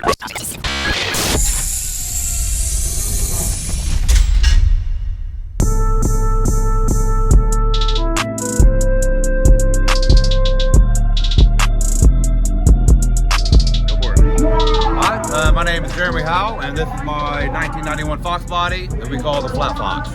My name is Jeremy Howell, and this is my 1991 Fox body that we call the Flat Fox.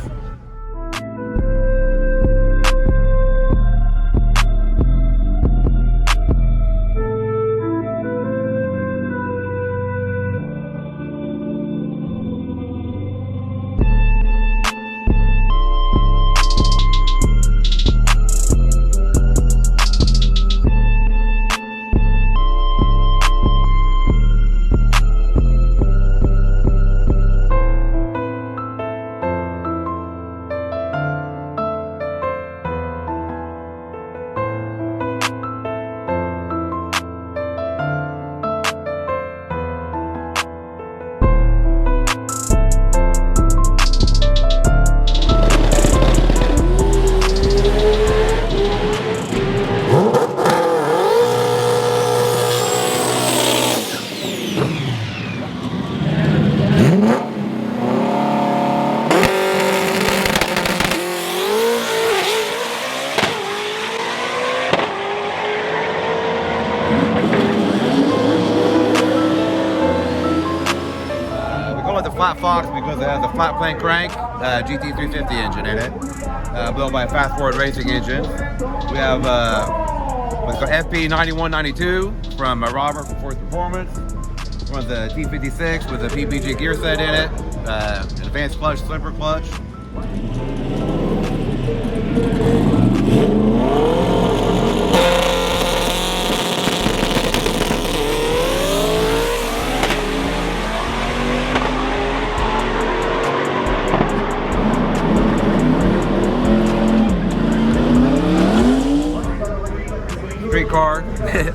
The Flat Fox because it has a flat plane crank GT350 engine in it, built by a Fast Forward Racing engine. We have what's called FP9192 from Robert from Force Performance. Runs the T56 with a PPG gear set in it, advanced clutch, slipper clutch.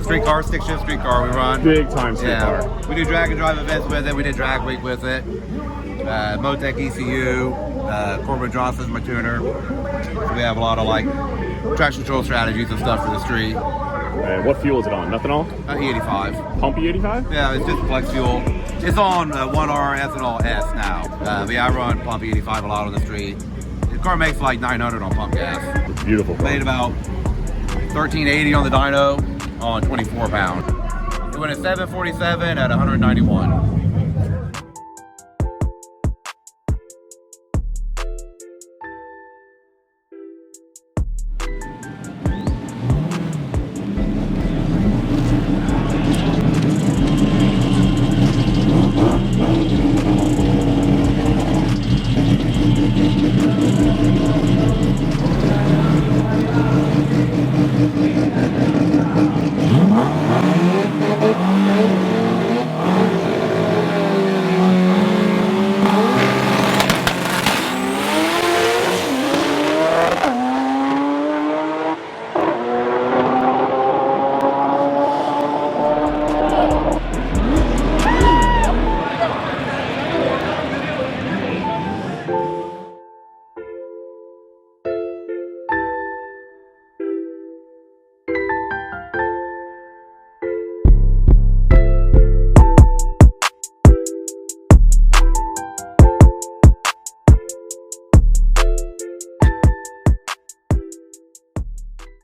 Streetcar, stick shift streetcar we run. Big time streetcar. Yeah. We do drag and drive events with it. We did drag week with it. Motec ECU, Corbin Johnson's my tuner. So we have a lot of like traction control strategies and stuff for the street. And what fuel is it on? Methanol? E85. Pump E85? Yeah, it's just flex fuel. It's on 1R ethanol S now. But yeah, I run pump E85 a lot on the street. The car makes like 900 on pump gas. It's beautiful. Made about 1380 on the dyno on 24 pound. It went at 747 at 191.